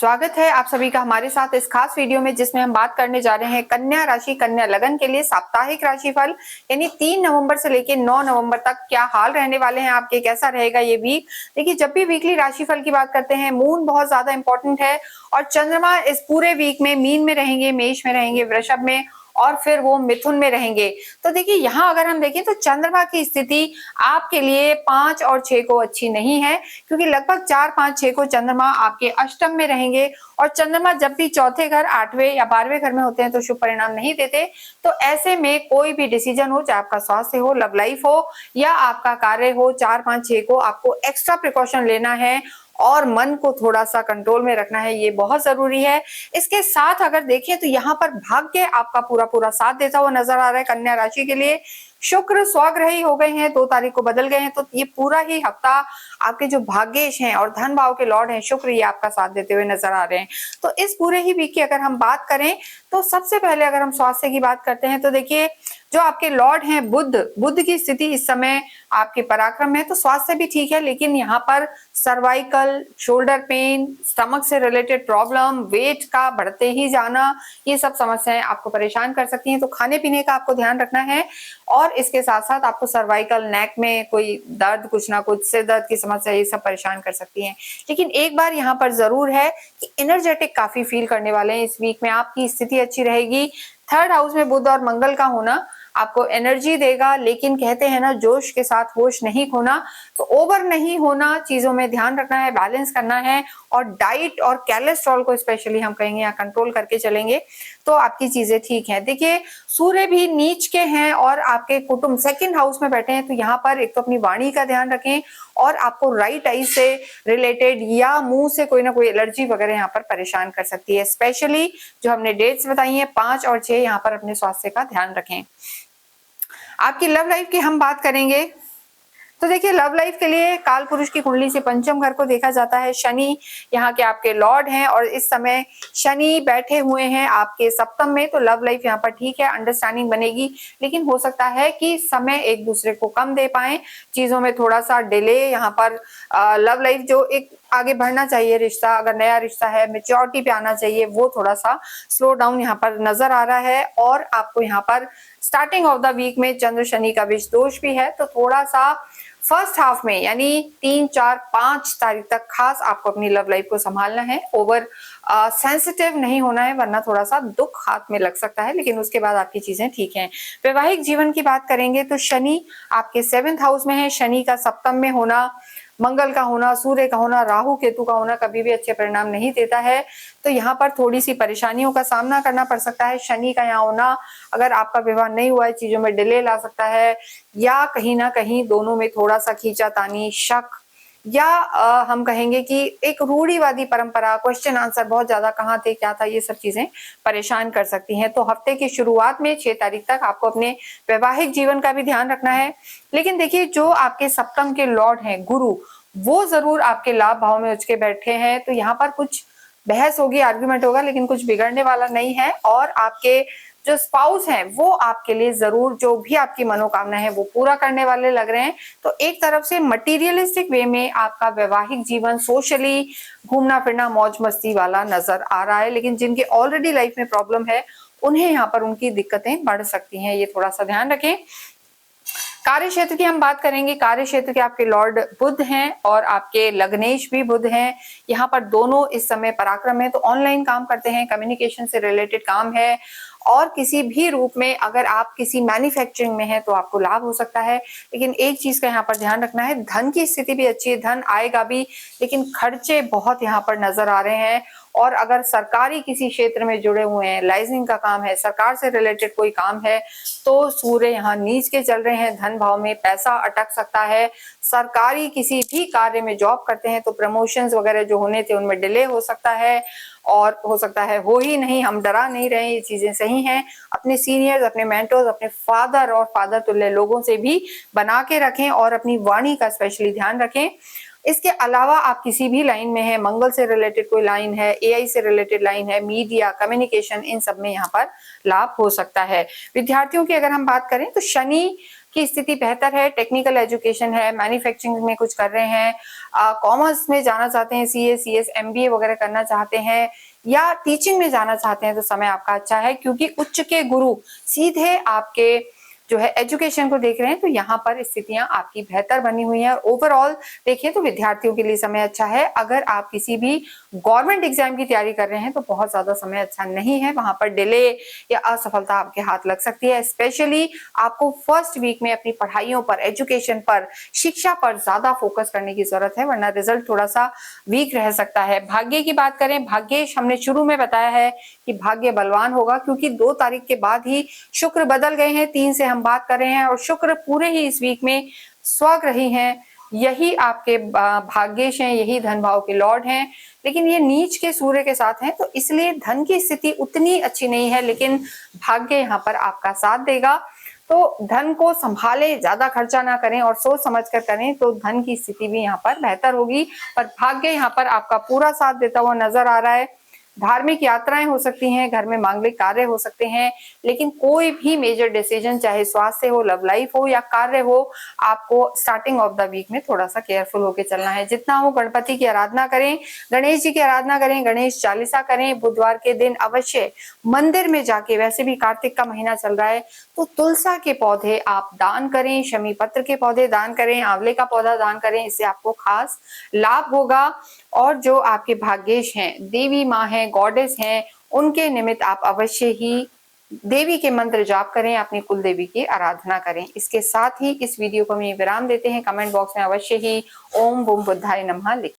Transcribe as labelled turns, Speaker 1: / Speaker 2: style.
Speaker 1: स्वागत है आप सभी का हमारे साथ इस खास वीडियो में, जिसमें हम बात करने जा रहे हैं कन्या राशि कन्या लगन के लिए साप्ताहिक राशिफल यानी 3 नवंबर से लेकर 9 नवंबर तक क्या हाल रहने वाले हैं आपके, कैसा रहेगा ये वीक। देखिए, जब भी वीकली राशिफल की बात करते हैं, मून बहुत ज्यादा इंपॉर्टेंट है और चंद्रमा इस पूरे वीक में मीन में रहेंगे, मेष में रहेंगे, वृषभ में और फिर वो मिथुन में रहेंगे। तो देखिए, यहाँ अगर हम देखें तो चंद्रमा की स्थिति आपके लिए 5 और 6 को अच्छी नहीं है, क्योंकि लगभग 4, 5, 6 को चंद्रमा आपके अष्टम में रहेंगे और चंद्रमा जब भी चौथे घर, 8वें या 12वें घर में होते हैं तो शुभ परिणाम नहीं देते। तो ऐसे में कोई भी डिसीजन हो, चाहे आपका स्वास्थ्य हो, लव लाइफ हो या आपका कार्य हो, 4, 5, 6 को आपको एक्स्ट्रा प्रिकॉशन लेना है और मन को थोड़ा सा कंट्रोल में रखना है, ये बहुत जरूरी है। इसके साथ अगर देखें तो यहाँ पर भाग्य आपका पूरा पूरा साथ देता हुआ नजर आ रहा है कन्या राशि के लिए। शुक्र स्वग्रही हो गए हैं, 2 तारीख को बदल गए हैं, तो ये पूरा ही हफ्ता आपके जो भाग्येश हैं और धन भाव के लॉर्ड हैं शुक्र, ये आपका साथ देते हुए नजर आ रहे हैं। तो इस पूरे ही वीक की अगर हम बात करें तो सबसे पहले अगर हम स्वास्थ्य की बात करते हैं तो देखिए, जो आपके लॉर्ड हैं बुध की स्थिति इस समय आपके पराक्रम में, तो स्वास्थ्य भी ठीक है, लेकिन यहाँ पर सर्वाइकल, शोल्डर पेन, स्टमक से रिलेटेड प्रॉब्लम, वेट का बढ़ते ही जाना, ये सब समस्याएं आपको परेशान कर सकती हैं। तो खाने पीने का आपको ध्यान रखना है और इसके साथ साथ आपको सर्वाइकल, नेक में कोई दर्द, कुछ ना कुछ सिर दर्द की समस्या, ये सब परेशान कर सकती हैं। लेकिन एक बार यहाँ पर जरूर है कि एनर्जेटिक काफी फील करने वाले हैं इस वीक में, आपकी स्थिति अच्छी रहेगी। 3rd हाउस में बुध और मंगल का होना आपको एनर्जी देगा, लेकिन कहते हैं ना, जोश के साथ होश नहीं खोना। तो ओवर नहीं होना, चीजों में ध्यान रखना है, बैलेंस करना है और डाइट और कोलेस्ट्रॉल को स्पेशली हम कहेंगे या कंट्रोल करके चलेंगे तो आपकी चीजें ठीक हैं। देखिए, सूर्य भी नीच के हैं और आपके कुटुंब 2nd हाउस में बैठे हैं, तो यहाँ पर एक तो अपनी वाणी का ध्यान रखें और आपको राइट आई से रिलेटेड या मुंह से कोई ना कोई एलर्जी वगैरह यहाँ पर परेशान कर सकती है। स्पेशली जो हमने डेट्स बताई हैं 5 और 6, यहाँ पर अपने स्वास्थ्य का ध्यान रखें। आपकी लव लाइफ की हम बात करेंगे तो देखिए, लव लाइफ के लिए काल पुरुष की कुंडली से पंचम घर को देखा जाता है। शनि यहाँ के आपके लॉर्ड हैं और इस समय शनि बैठे हुए हैं आपके सप्तम में, तो लव लाइफ यहाँ पर ठीक है, अंडरस्टैंडिंग बनेगी, लेकिन हो सकता है कि समय एक दूसरे को कम दे पाए, चीजों में थोड़ा सा डिले। यहाँ पर लव लाइफ जो एक आगे बढ़ना चाहिए, रिश्ता अगर नया रिश्ता है, मेच्योरिटी पे आना चाहिए, वो थोड़ा सा स्लो डाउन यहाँ पर नजर आ रहा है। और आपको यहाँ पर स्टार्टिंग ऑफ द वीक में चंद्र शनि का विष दोष भी है, तो थोड़ा सा फर्स्ट हाफ में यानी 3, 4, 5 तारीख तक खास आपको अपनी लव लाइफ को संभालना है। ओवर सेंसिटिव नहीं होना है, वरना थोड़ा सा दुख हाथ में लग सकता है, लेकिन उसके बाद आपकी चीजें ठीक हैं। वैवाहिक जीवन की बात करेंगे तो शनि आपके 7th हाउस में है। शनि का सप्तम में होना, मंगल का होना, सूर्य का होना, राहु केतु का होना कभी भी अच्छे परिणाम नहीं देता है, तो यहाँ पर थोड़ी सी परेशानियों का सामना करना पड़ सकता है। शनि का यहाँ होना, अगर आपका विवाह नहीं हुआ है, चीजों में डिले ला सकता है या कहीं ना कहीं दोनों में थोड़ा सा खींचातानी, शक या हम कहेंगे कि एक रूढ़िवादी परंपरा, क्वेश्चन आंसर बहुत ज्यादा, कहाँ थे, क्या था, ये सब चीजें परेशान कर सकती हैं। तो हफ्ते की शुरुआत में 6 तारीख तक आपको अपने वैवाहिक जीवन का भी ध्यान रखना है। लेकिन देखिए, जो आपके सप्तम के लॉर्ड हैं गुरु, वो जरूर आपके लाभ भाव में उचके बैठे हैं, तो यहाँ पर कुछ बहस होगी, आर्गुमेंट होगा, लेकिन कुछ बिगड़ने वाला नहीं है। और आपके जो स्पाउस हैं वो आपके लिए जरूर जो भी आपकी मनोकामना है वो पूरा करने वाले लग रहे हैं। तो एक तरफ से मटीरियलिस्टिक वे में आपका वैवाहिक जीवन, सोशली घूमना फिरना, मौज मस्ती वाला नजर आ रहा है, लेकिन जिनके ऑलरेडी लाइफ में प्रॉब्लम है उन्हें यहाँ पर उनकी दिक्कतें बढ़ सकती हैं, ये थोड़ा सा ध्यान रखें। कार्य क्षेत्र की हम बात करेंगे। कार्य क्षेत्र के आपके लॉर्ड बुध हैं और आपके लग्नेश भी बुध हैं। यहाँ पर दोनों इस समय पराक्रम है, तो ऑनलाइन काम करते हैं, कम्युनिकेशन से रिलेटेड काम है और किसी भी रूप में अगर आप किसी मैन्युफैक्चरिंग में हैं तो आपको लाभ हो सकता है। लेकिन एक चीज का यहाँ पर ध्यान रखना है, धन की स्थिति भी अच्छी है, धन आएगा भी, लेकिन खर्चे बहुत यहाँ पर नजर आ रहे हैं। और अगर सरकारी किसी क्षेत्र में जुड़े हुए हैं, लाइसेंसिंग का काम है, सरकार से रिलेटेड कोई काम है, तो सूर्य यहाँ नीच के चल रहे हैं, धन भाव में पैसा अटक सकता है। सरकारी किसी भी कार्य में जॉब करते हैं तो प्रमोशंस वगैरह जो होने थे उनमें डिले हो सकता है और हो सकता है हो ही नहीं। हम डरा नहीं रहे, ये चीजें सही हैं। अपने सीनियर्स, अपने मेंटर्स, अपने फादर और फादर तुल्य लोगों से भी बना के रखें और अपनी वाणी का स्पेशली ध्यान रखें। इसके अलावा आप किसी भी लाइन में है, मंगल से रिलेटेड कोई लाइन है, एआई से रिलेटेड लाइन है, मीडिया, कम्युनिकेशन, इन सब में यहाँ पर लाभ हो सकता है। विद्यार्थियों की अगर हम बात करें तो शनि की स्थिति बेहतर है, टेक्निकल एजुकेशन है, मैन्युफैक्चरिंग में कुछ कर रहे हैं, कॉमर्स में जाना चाहते हैं, सीए, सीएस, एमबीए वगैरह करना चाहते हैं या टीचिंग में जाना चाहते हैं तो समय आपका अच्छा है, क्योंकि उच्च के गुरु सीधे आपके जो है एजुकेशन को देख रहे हैं। तो यहाँ पर स्थितियां आपकी बेहतर बनी हुई हैं। ओवरऑल देखिए तो विद्यार्थियों के लिए समय अच्छा है। अगर आप किसी भी गवर्नमेंट एग्जाम की तैयारी कर रहे हैं तो बहुत ज्यादा समय अच्छा नहीं है, वहां पर डिले या असफलता आपके हाथ लग सकती है। स्पेशली आपको फर्स्ट वीक में अपनी पढ़ाइयों पर, एजुकेशन पर, शिक्षा पर ज्यादा फोकस करने की जरूरत है, वरना रिजल्ट थोड़ा सा वीक रह सकता है। भाग्य की बात करें, भाग्येश हमने शुरू में बताया है कि भाग्य बलवान होगा, क्योंकि 2 तारीख के बाद ही शुक्र बदल गए हैं, 3 से हम बात कर रहे हैं और शुक्र पूरे ही इस वीक में स्वग्रही हैं। यही आपके भाग्येश हैं, यही धन भाव के लॉर्ड हैं, लेकिन ये नीच के सूर्य के साथ हैं, तो इसलिए धन की स्थिति उतनी अच्छी नहीं है, लेकिन भाग्य यहाँ पर आपका साथ देगा। तो धन को संभाले, ज्यादा खर्चा ना करें और सोच समझ कर करें तो धन की स्थिति भी यहाँ पर बेहतर होगी। पर भाग्य यहाँ पर आपका पूरा साथ देता हुआ नजर आ रहा है। धार्मिक यात्राएं हो सकती हैं, घर में मांगलिक कार्य हो सकते हैं, लेकिन कोई भी मेजर डिसीजन, चाहे स्वास्थ्य हो, लव लाइफ हो या कार्य हो, आपको स्टार्टिंग ऑफ द वीक में थोड़ा सा केयरफुल होकर चलना है। जितना हो गणपति की आराधना करें, गणेश जी की आराधना करें, गणेश चालीसा करें, बुधवार के दिन अवश्य मंदिर में जाके, वैसे भी कार्तिक का महीना चल रहा है तो तुलसा के पौधे आप दान करें, शमी पत्र के पौधे दान करें, आंवले का पौधा दान करें, इससे आपको खास लाभ होगा। और जो आपके भाग्येश हैं, देवी माँ हैं, गॉडेस हैं, उनके निमित्त आप अवश्य ही देवी के मंत्र जाप करें, अपनी कुल देवी की आराधना करें। इसके साथ ही इस वीडियो को हम विराम देते हैं। कमेंट बॉक्स में अवश्य ही ओम बूम बुद्धाय नमः लिखें।